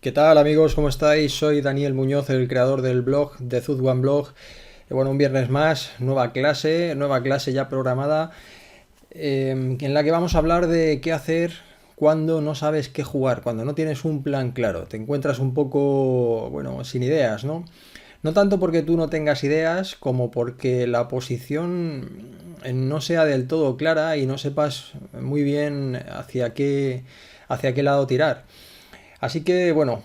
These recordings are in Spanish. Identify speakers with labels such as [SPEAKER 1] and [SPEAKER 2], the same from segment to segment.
[SPEAKER 1] ¿Qué tal amigos? ¿Cómo estáis? Soy Daniel Muñoz, el creador del blog de Zuzwan Blog. Bueno, un viernes más, nueva clase ya programada, en la que vamos a hablar de qué hacer cuando no sabes qué jugar, cuando no tienes un plan claro, te encuentras un poco, bueno, sin ideas, ¿no? No tanto porque tú no tengas ideas, como porque la posición no sea del todo clara y no sepas muy bien hacia qué lado tirar. Así que, bueno,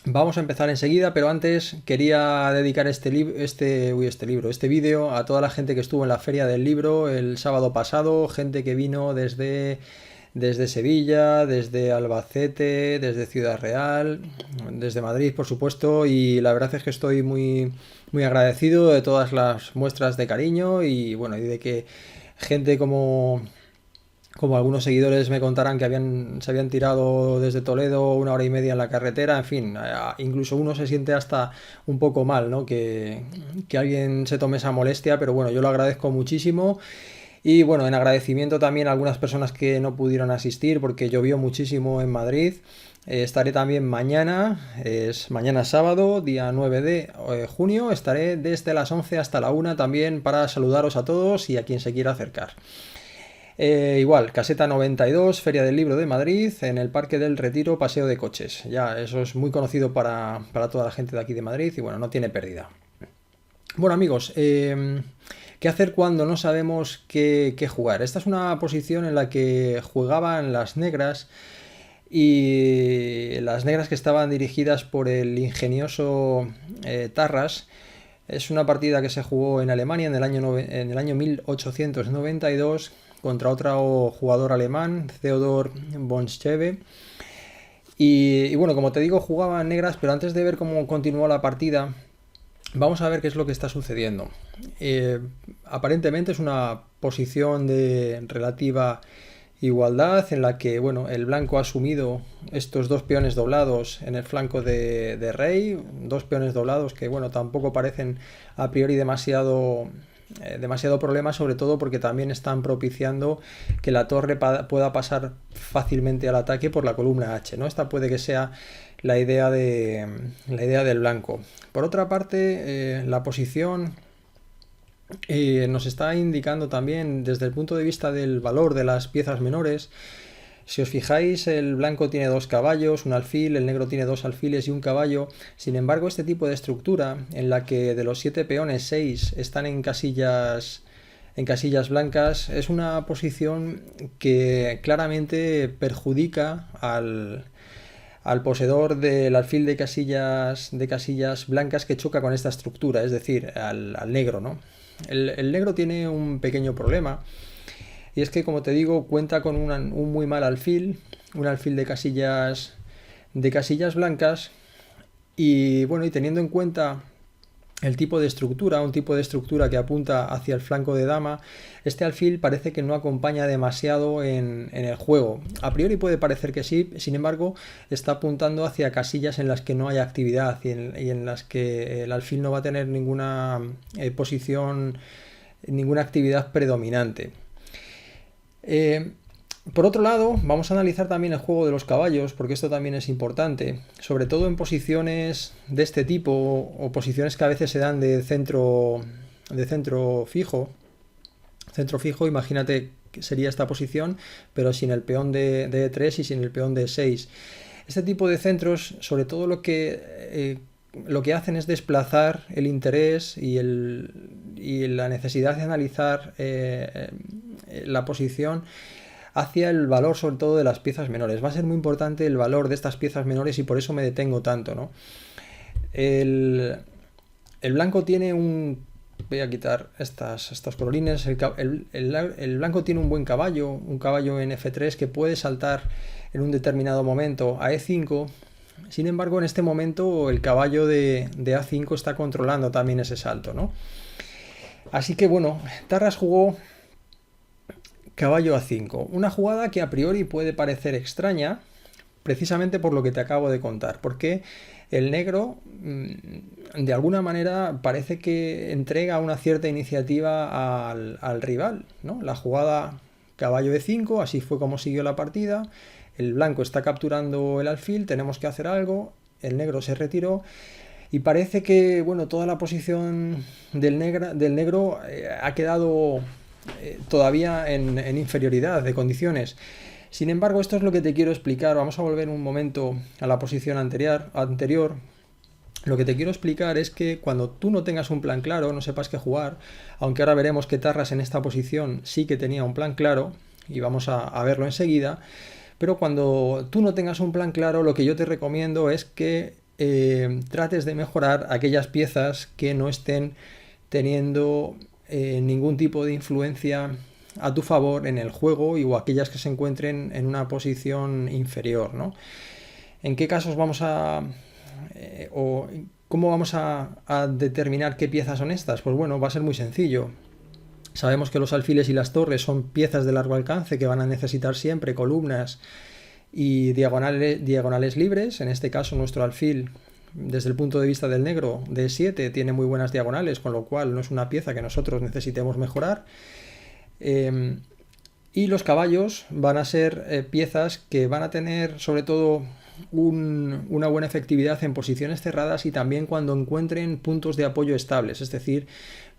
[SPEAKER 1] vamos a empezar enseguida, pero antes quería dedicar este vídeo a toda la gente que estuvo en la Feria del Libro el sábado pasado, gente que vino desde Sevilla, desde Albacete, desde Ciudad Real, desde Madrid, por supuesto, y la verdad es que estoy muy agradecido de todas las muestras de cariño y bueno, y de que gente como algunos seguidores me contarán que se habían tirado desde Toledo 1 hora y media en la carretera, en fin, incluso uno se siente hasta un poco mal, ¿no? Que alguien se tome esa molestia, pero bueno, yo lo agradezco muchísimo. Y bueno, en agradecimiento también a algunas personas que no pudieron asistir porque llovió muchísimo en Madrid. Estaré también mañana, es mañana sábado, día 9 de junio, estaré desde las 11 hasta la 1 también para saludaros a todos y a quien se quiera acercar. Igual, Caseta 92, Feria del Libro de Madrid, en el Parque del Retiro, Paseo de Coches. Ya, eso es muy conocido para toda la gente de aquí de Madrid y bueno, no tiene pérdida. Bueno amigos, ¿qué hacer cuando no sabemos qué jugar? Esta es una posición en la que jugaban las negras y las negras que estaban dirigidas por el ingenioso Tarras. Es una partida que se jugó en Alemania en el año 1892 contra otro jugador alemán, Theodor Bonscheve. Y bueno, como te digo, jugaban negras, pero antes de ver cómo continuó la partida, vamos a ver qué es lo que está sucediendo. Eh, Aparentemente es una posición de relativa igualdad en la que bueno, el blanco ha asumido estos dos peones doblados en el flanco de rey, dos peones doblados que bueno, tampoco parecen a priori demasiado problema, sobre todo porque también están propiciando que la torre pueda pasar fácilmente al ataque por la columna H, ¿no? Esta puede que sea la idea del blanco. Por otra parte, la posición nos está indicando también desde el punto de vista del valor de las piezas menores. Si os fijáis, el blanco tiene dos caballos, un alfil, el negro tiene dos alfiles y un caballo. Sin embargo, este tipo de estructura, en la que de los 7 peones 6 están en casillas blancas, es una posición que claramente perjudica al poseedor del alfil de casillas blancas que choca con esta estructura, es decir, al negro, ¿no? El negro tiene un pequeño problema y es que, como te digo, cuenta con un muy mal alfil, un alfil de casillas blancas y bueno, y teniendo en cuenta el tipo de estructura, un tipo de estructura que apunta hacia el flanco de dama, este alfil parece que no acompaña demasiado en el juego. A priori puede parecer que sí, sin embargo, está apuntando hacia casillas en las que no hay actividad y en las que el alfil no va a tener ninguna posición, ninguna actividad predominante. Eh, por otro lado, vamos a analizar también el juego de los caballos, porque esto también es importante, sobre todo en posiciones de este tipo o posiciones que a veces se dan de centro fijo. Centro fijo, imagínate que sería esta posición, pero sin el peón de E3 y sin el peón de E6. Este tipo de centros, sobre todo lo que hacen es desplazar el interés y la necesidad de analizar la posición hacia el valor sobre todo de las piezas menores. Va a ser muy importante el valor de estas piezas menores y por eso me detengo tanto, ¿no? El, el blanco tiene un... Voy a quitar estos colorines. El blanco tiene un buen caballo, un caballo en F3 que puede saltar en un determinado momento a E5. Sin embargo, en este momento el caballo de A5 está controlando también ese salto, ¿no? Así que bueno, Tarras jugó caballo A5, una jugada que a priori puede parecer extraña, precisamente por lo que te acabo de contar, porque el negro de alguna manera parece que entrega una cierta iniciativa al rival, ¿no? La jugada caballo E5, así fue como siguió la partida. El blanco está capturando el alfil, tenemos que hacer algo, el negro se retiró y parece que, bueno, toda la posición del negro ha quedado todavía en inferioridad de condiciones. Sin embargo, esto es lo que te quiero explicar. Vamos a volver un momento a la posición anterior. Lo que te quiero explicar es que cuando tú no tengas un plan claro, no sepas qué jugar, aunque ahora veremos que Tarras en esta posición sí que tenía un plan claro, y vamos a verlo enseguida, pero cuando tú no tengas un plan claro, lo que yo te recomiendo es que trates de mejorar aquellas piezas que no estén teniendo ningún tipo de influencia a tu favor en el juego o aquellas que se encuentren en una posición inferior, ¿no? ¿En qué casos vamos o cómo vamos a determinar qué piezas son estas? Pues bueno, va a ser muy sencillo. Sabemos que los alfiles y las torres son piezas de largo alcance que van a necesitar siempre columnas y diagonales libres. En este caso, nuestro alfil, desde el punto de vista del negro, de 7, tiene muy buenas diagonales, con lo cual no es una pieza que nosotros necesitemos mejorar. Y los caballos van a ser piezas que van a tener sobre todo una buena efectividad en posiciones cerradas y también cuando encuentren puntos de apoyo estables. Es decir,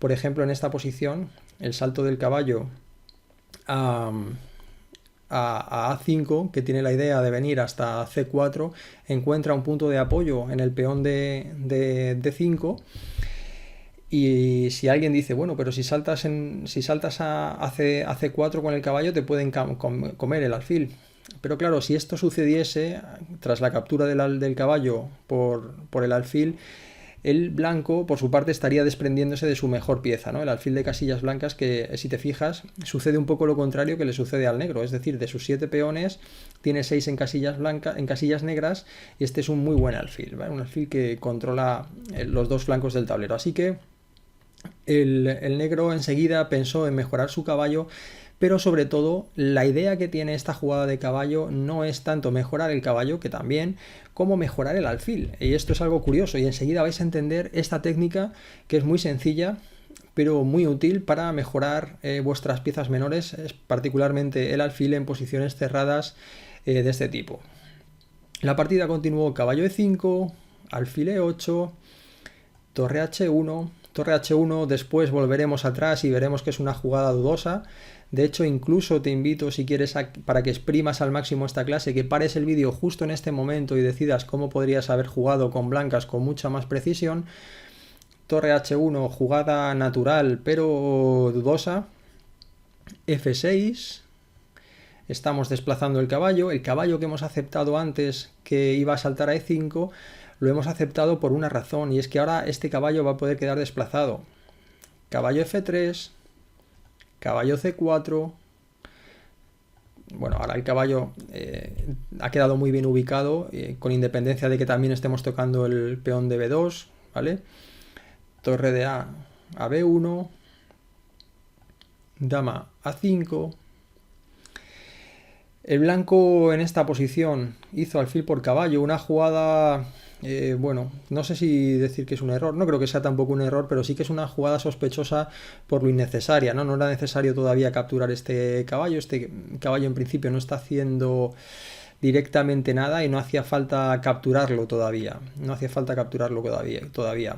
[SPEAKER 1] por ejemplo, en esta posición, el salto del caballo a A5, que tiene la idea de venir hasta C4, encuentra un punto de apoyo en el peón de D5. Y si alguien dice, bueno, pero si saltas a C4 con el caballo te pueden comer el alfil. Pero claro, si esto sucediese tras la captura del caballo por el alfil, el blanco por su parte estaría desprendiéndose de su mejor pieza, ¿no? El alfil de casillas blancas, que si te fijas sucede un poco lo contrario que le sucede al negro, es decir, de sus 7 peones tiene 6 en casillas negras y este es un muy buen alfil, ¿vale? Un alfil que controla los dos flancos del tablero, así que el negro enseguida pensó en mejorar su caballo, pero sobre todo la idea que tiene esta jugada de caballo no es tanto mejorar el caballo, que también, como mejorar el alfil. Y esto es algo curioso y enseguida vais a entender esta técnica que es muy sencilla pero muy útil para mejorar vuestras piezas menores, particularmente el alfil en posiciones cerradas de este tipo. La partida continuó caballo E5, alfil E8, torre H1. Torre H1, después volveremos atrás y veremos que es una jugada dudosa. De hecho, incluso te invito, si quieres, para que exprimas al máximo esta clase, que pares el vídeo justo en este momento y decidas cómo podrías haber jugado con blancas con mucha más precisión. Torre H1, jugada natural pero dudosa. F6. Estamos desplazando el caballo que hemos aceptado antes que iba a saltar a E5, lo hemos aceptado por una razón, y es que ahora este caballo va a poder quedar desplazado. Caballo F3, caballo C4. Bueno, ahora el caballo ha quedado muy bien ubicado, con independencia de que también estemos tocando el peón de B2, ¿vale? Torre de A a B1, dama A5. El blanco en esta posición hizo alfil por caballo, una jugada, bueno, no sé si decir que es un error, no creo que sea tampoco un error, pero sí que es una jugada sospechosa por lo innecesaria, ¿no? No era necesario todavía capturar este caballo en principio no está haciendo directamente nada y no hacía falta capturarlo todavía, todavía.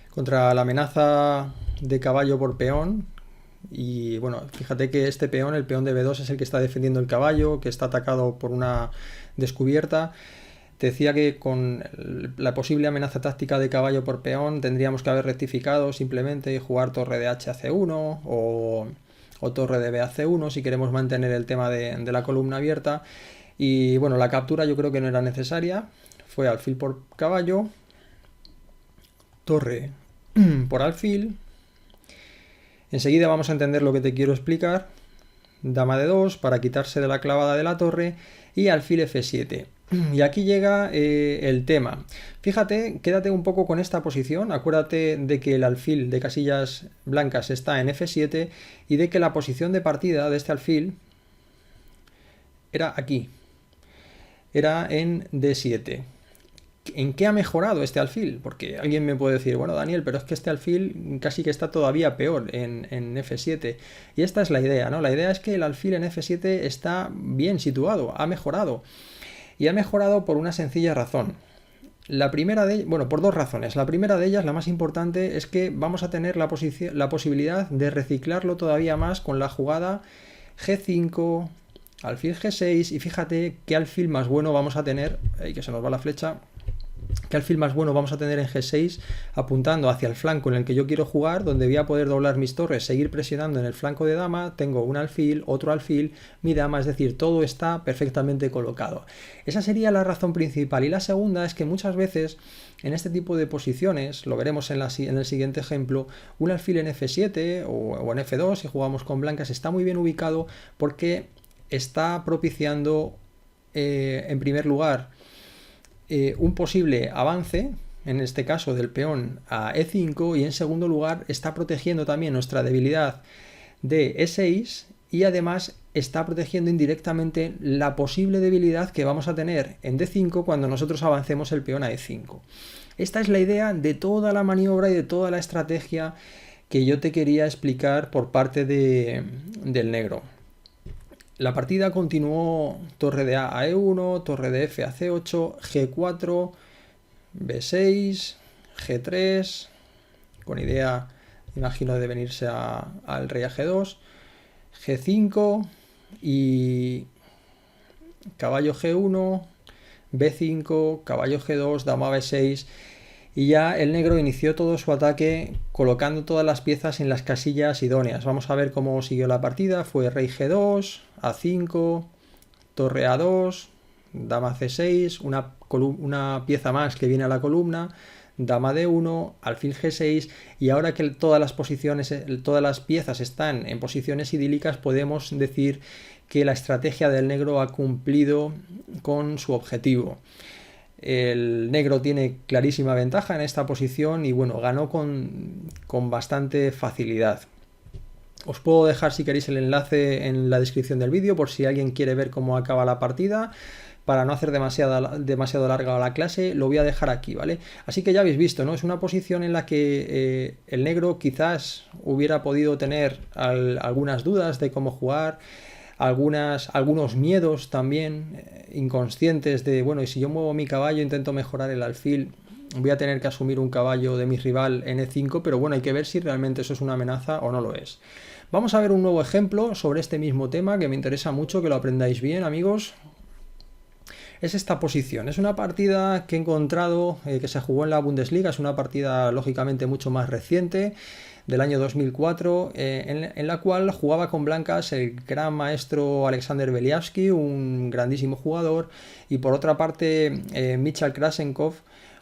[SPEAKER 1] Contra la amenaza de caballo por peón. Y bueno, fíjate que este peón, el peón de B2, es el que está defendiendo el caballo, que está atacado por una descubierta. Te decía que con la posible amenaza táctica de caballo por peón tendríamos que haber rectificado simplemente jugar torre de H a C1 o torre de B a C1 si queremos mantener el tema de la columna abierta. Y bueno, la captura yo creo que no era necesaria, fue alfil por caballo, torre por alfil. Enseguida vamos a entender lo que te quiero explicar. Dama de 2 para quitarse de la clavada de la torre y alfil F7. Y aquí llega el tema. Fíjate, quédate un poco con esta posición. Acuérdate de que el alfil de casillas blancas está en F7 y de que la posición de partida de este alfil era aquí. Era en D7. ¿En qué ha mejorado este alfil? Porque alguien me puede decir, bueno, Daniel, pero es que este alfil casi que está todavía peor en F7. Y esta es la idea, ¿no? La idea es que el alfil en F7 está bien situado, ha mejorado. Y ha mejorado por una sencilla razón. La primera de, bueno, por dos razones. La primera de ellas, la más importante, es que vamos a tener la posibilidad de reciclarlo todavía más con la jugada G5, alfil G6, y fíjate qué alfil más bueno vamos a tener, que se nos va la flecha, qué alfil más bueno vamos a tener en G6 apuntando hacia el flanco en el que yo quiero jugar, donde voy a poder doblar mis torres, seguir presionando en el flanco de dama, tengo un alfil, otro alfil, mi dama, es decir, todo está perfectamente colocado. Esa sería la razón principal. Y la segunda es que muchas veces en este tipo de posiciones, lo veremos en el siguiente ejemplo, un alfil en F7 o en F2, si jugamos con blancas, está muy bien ubicado porque está propiciando, en primer lugar, un posible avance, en este caso del peón a E5, y en segundo lugar está protegiendo también nuestra debilidad de E6 y además está protegiendo indirectamente la posible debilidad que vamos a tener en D5 cuando nosotros avancemos el peón a E5. Esta es la idea de toda la maniobra y de toda la estrategia que yo te quería explicar por parte del negro. La partida continuó torre de A a E1, torre de F a C8, G4, B6, G3, con idea, imagino, de venirse al rey a G2, G5 y caballo G1, B5, caballo G2, dama B6, y ya el negro inició todo su ataque colocando todas las piezas en las casillas idóneas. Vamos a ver cómo siguió la partida. Fue rey G2, A5, torre A2, dama C6, una pieza más que viene a la columna, dama D1, alfil G6, y ahora que todas las piezas están en posiciones idílicas, podemos decir que la estrategia del negro ha cumplido con su objetivo. El negro tiene clarísima ventaja en esta posición y bueno, ganó con bastante facilidad. Os puedo dejar, si queréis, el enlace en la descripción del vídeo por si alguien quiere ver cómo acaba la partida. Para no hacer demasiado larga la clase, lo voy a dejar aquí, ¿vale? Así que ya habéis visto, ¿no? Es una posición en la que el negro quizás hubiera podido tener algunas dudas de cómo jugar, algunos miedos también inconscientes de, bueno, y si yo muevo mi caballo, intento mejorar el alfil, voy a tener que asumir un caballo de mi rival en E5, pero bueno, hay que ver si realmente eso es una amenaza o no lo es. Vamos a ver un nuevo ejemplo sobre este mismo tema que me interesa mucho que lo aprendáis bien, amigos. Es esta posición. Es una partida que he encontrado, que se jugó en la Bundesliga, es una partida lógicamente mucho más reciente, del año 2004, en la cual jugaba con blancas el gran maestro Alexander Beliavsky, un grandísimo jugador, y por otra parte Michal Krasenkov,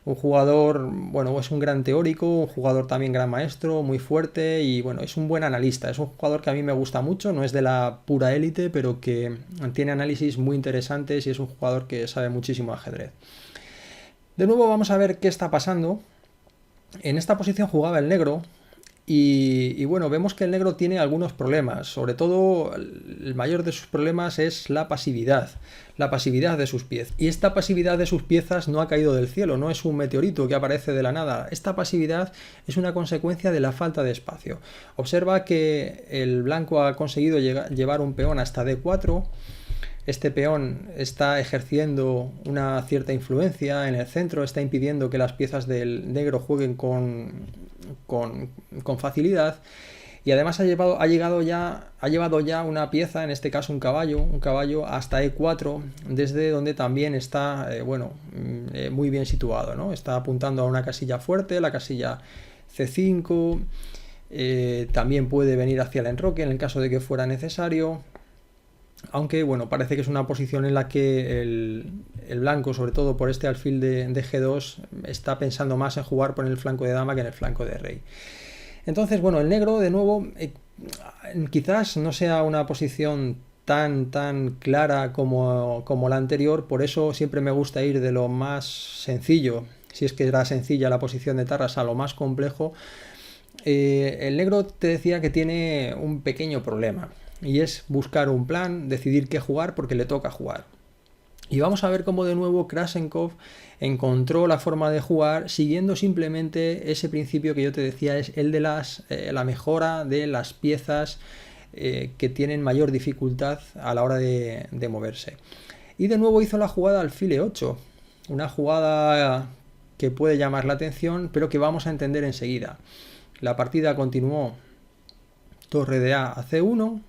[SPEAKER 1] un jugador, bueno, es un gran teórico, un jugador también gran maestro, muy fuerte y bueno, es un buen analista, es un jugador que a mí me gusta mucho, no es de la pura élite, pero que tiene análisis muy interesantes y es un jugador que sabe muchísimo de ajedrez. De nuevo vamos a ver qué está pasando. En esta posición jugaba el negro. Y bueno, vemos que el negro tiene algunos problemas, sobre todo el mayor de sus problemas es la pasividad de sus piezas. Y esta pasividad de sus piezas no ha caído del cielo, no es un meteorito que aparece de la nada. Esta pasividad es una consecuencia de la falta de espacio. Observa que el blanco ha conseguido llevar un peón hasta D4. Este peón está ejerciendo una cierta influencia en el centro, está impidiendo que las piezas del negro jueguen con facilidad, y además ha llevado ya una pieza, en este caso un caballo hasta E4, desde donde también está muy bien situado, ¿no? Está apuntando a una casilla fuerte, la casilla C5, también puede venir hacia el enroque en el caso de que fuera necesario. Aunque bueno, parece que es una posición en la que el blanco, sobre todo por este alfil de G2, está pensando más en jugar por el flanco de dama que en el flanco de rey. Entonces, bueno, el negro, de nuevo, quizás no sea una posición tan clara como la anterior, por eso siempre me gusta ir de lo más sencillo, si es que era sencilla la posición de Tarras, a lo más complejo. El negro te decía que tiene un pequeño problema, y es buscar un plan, decidir qué jugar porque le toca jugar. Y vamos a ver cómo de nuevo Krasenkov encontró la forma de jugar siguiendo simplemente ese principio que yo te decía, es el de la mejora de las piezas que tienen mayor dificultad a la hora de moverse. Y de nuevo hizo la jugada alfil E8, una jugada que puede llamar la atención, pero que vamos a entender enseguida. La partida continuó torre de A a C1,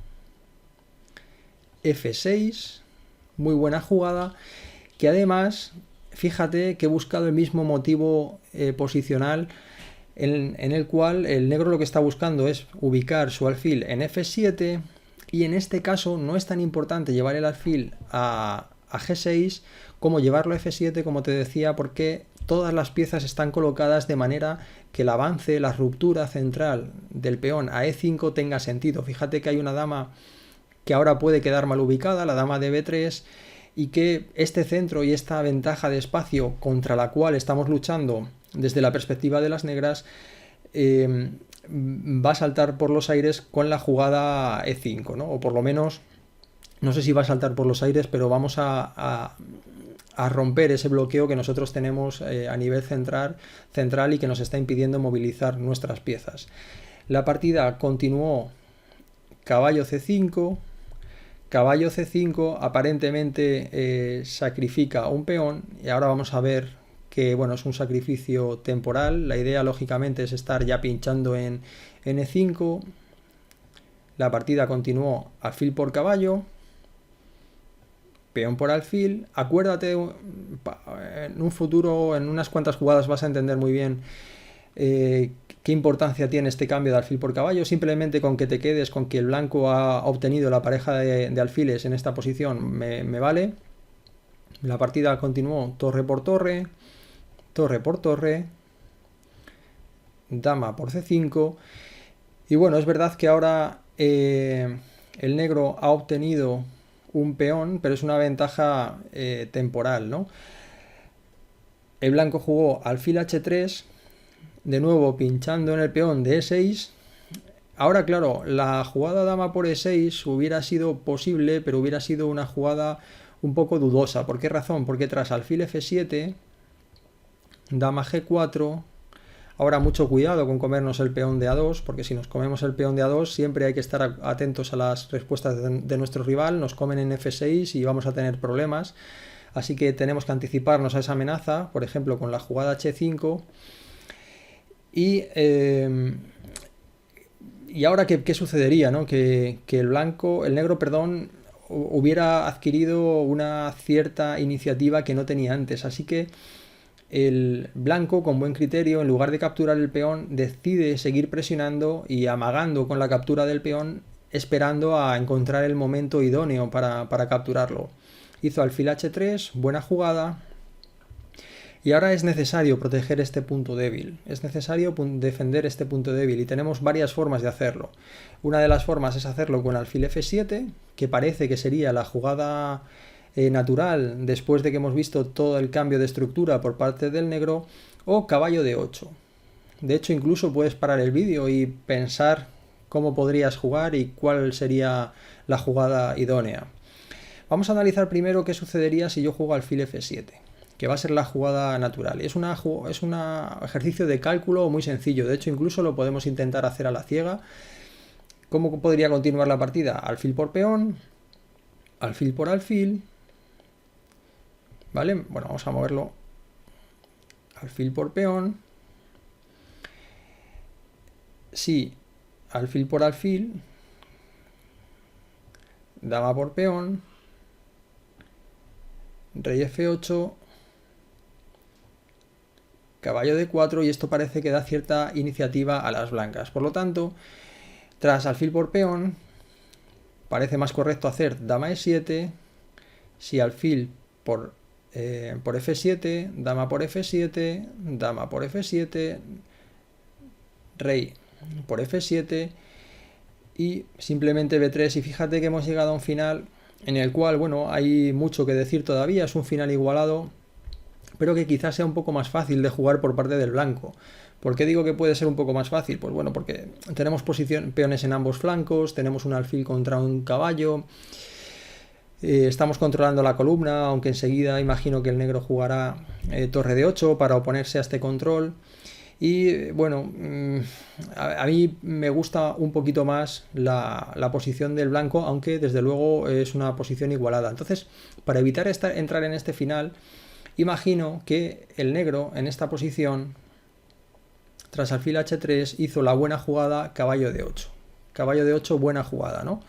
[SPEAKER 1] F6, muy buena jugada, que además, fíjate que he buscado el mismo motivo posicional en el cual el negro lo que está buscando es ubicar su alfil en F7, y en este caso no es tan importante llevar el alfil a G6 como llevarlo a F7, como te decía, porque todas las piezas están colocadas de manera que el avance, la ruptura central del peón a E5 tenga sentido. Fíjate que hay una dama que ahora puede quedar mal ubicada, la dama de B3, y que este centro y esta ventaja de espacio contra la cual estamos luchando desde la perspectiva de las negras va a saltar por los aires con la jugada E5, ¿no? O por lo menos, no sé si va a saltar por los aires, pero vamos a romper ese bloqueo que nosotros tenemos a nivel central y que nos está impidiendo movilizar nuestras piezas. La partida continuó caballo C5, caballo C5, aparentemente sacrifica un peón, y ahora vamos a ver que bueno, es un sacrificio temporal. La idea lógicamente es estar ya pinchando en E5. La partida continuó alfil por caballo, peón por alfil. Acuérdate, en un futuro, en unas cuantas jugadas vas a entender muy bien qué importancia tiene este cambio de alfil por caballo. Simplemente con que te quedes con que el blanco ha obtenido la pareja de alfiles en esta posición me vale. La partida continuó torre por torre, torre por torre, dama por C5. Y bueno, es verdad que ahora el negro ha obtenido un peón, pero es una ventaja temporal, ¿no? El blanco jugó alfil H3, de nuevo pinchando en el peón de E6. Ahora, claro, la jugada dama por E6 hubiera sido posible, pero hubiera sido una jugada un poco dudosa. ¿Por qué razón? Porque tras alfil F7, dama G4, ahora mucho cuidado con comernos el peón de A2, porque si nos comemos el peón de A2 siempre hay que estar atentos a las respuestas de nuestro rival. Nos comen en F6 y vamos a tener problemas, así que tenemos que anticiparnos a esa amenaza, por ejemplo con la jugada H5. Y ahora ¿qué sucedería, ¿no? Que el negro, hubiera adquirido una cierta iniciativa que no tenía antes, así que el blanco, con buen criterio, en lugar de capturar el peón, decide seguir presionando y amagando con la captura del peón, esperando a encontrar el momento idóneo para capturarlo. Hizo alfil H3, buena jugada. Y ahora es necesario proteger este punto débil, es necesario defender este punto débil, y tenemos varias formas de hacerlo. Una de las formas es hacerlo con alfil F7, que parece que sería la jugada natural después de que hemos visto todo el cambio de estructura por parte del negro, o caballo D8. De hecho, incluso puedes parar el vídeo y pensar cómo podrías jugar y cuál sería la jugada idónea. Vamos a analizar primero qué sucedería si yo juego alfil F7, que va a ser la jugada natural. Es un ejercicio de cálculo muy sencillo, de hecho incluso lo podemos intentar hacer a la ciega. ¿Cómo podría continuar la partida? Alfil por peón, alfil por alfil, ¿vale? Bueno, vamos a moverlo. Alfil por peón. Sí, alfil por alfil, dama por peón, rey F8, caballo D4, y esto parece que da cierta iniciativa a las blancas. Por lo tanto, tras alfil por peón, parece más correcto hacer dama E7, si alfil por F7, dama por F7, dama por F7, rey por F7 y simplemente B3. Y fíjate que hemos llegado a un final en el cual, bueno, hay mucho que decir todavía, es un final igualado, pero que quizás sea un poco más fácil de jugar por parte del blanco. ¿Por qué digo que puede ser un poco más fácil? Pues bueno, porque tenemos peones en ambos flancos, tenemos un alfil contra un caballo. Estamos controlando la columna, aunque enseguida imagino que el negro jugará torre de 8 para oponerse a este control. Y bueno, a mí me gusta un poquito más la posición del blanco, aunque desde luego es una posición igualada. Entonces, para evitar entrar en este final, imagino que el negro en esta posición, tras alfil h3, hizo la buena jugada caballo de 8. Caballo de 8, buena jugada, ¿no?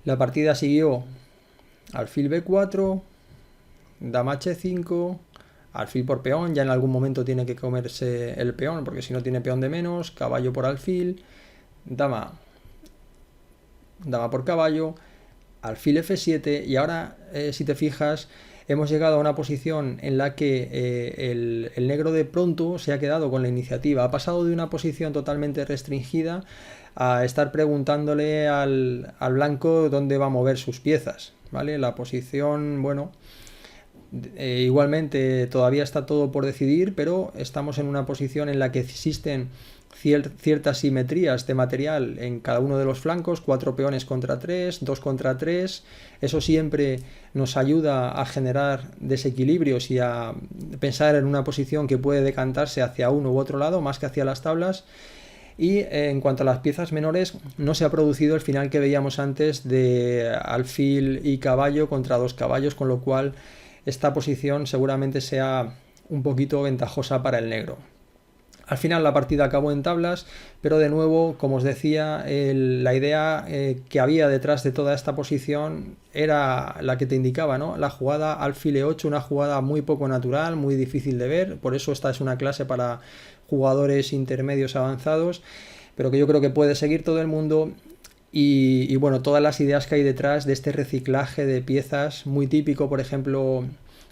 [SPEAKER 1] La partida siguió alfil b4, dama h5, alfil por peón, ya en algún momento tiene que comerse el peón, porque si no tiene peón de menos, caballo por alfil, dama por caballo, alfil f7, y ahora, si te fijas, hemos llegado a una posición en la que el negro de pronto se ha quedado con la iniciativa, ha pasado de una posición totalmente restringida a estar preguntándole al blanco dónde va a mover sus piezas, ¿vale? La posición, bueno, igualmente todavía está todo por decidir, pero estamos en una posición en la que existen ciertas simetrías de material en cada uno de los flancos, 4 peones contra 3, 2 contra 3, eso siempre nos ayuda a generar desequilibrios y a pensar en una posición que puede decantarse hacia uno u otro lado más que hacia las tablas. Y en cuanto a las piezas menores, no se ha producido el final que veíamos antes de alfil y caballo contra 2 caballos, con lo cual esta posición seguramente sea un poquito ventajosa para el negro. Al final la partida acabó en tablas, pero de nuevo, como os decía, la idea que había detrás de toda esta posición era la que te indicaba, ¿no? La jugada alfil e8, una jugada muy poco natural, muy difícil de ver, por eso esta es una clase para jugadores intermedios avanzados, pero que yo creo que puede seguir todo el mundo. Y bueno, todas las ideas que hay detrás de este reciclaje de piezas, muy típico, por ejemplo,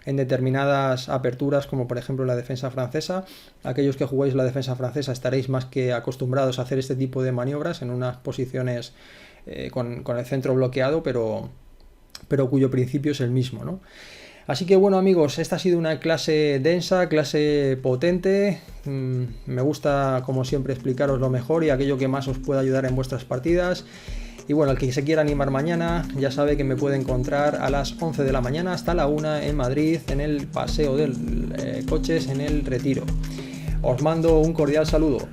[SPEAKER 1] en determinadas aperturas, como por ejemplo la defensa francesa. Aquellos que jugáis la defensa francesa estaréis más que acostumbrados a hacer este tipo de maniobras en unas posiciones con el centro bloqueado, pero cuyo principio es el mismo, ¿no? Así que bueno, amigos, esta ha sido una clase densa, clase potente. Me gusta, como siempre, explicaros lo mejor y aquello que más os pueda ayudar en vuestras partidas. Y bueno, el que se quiera animar mañana ya sabe que me puede encontrar a las 11 de la mañana hasta la 1 en Madrid, en el paseo de coches en el Retiro. Os mando un cordial saludo.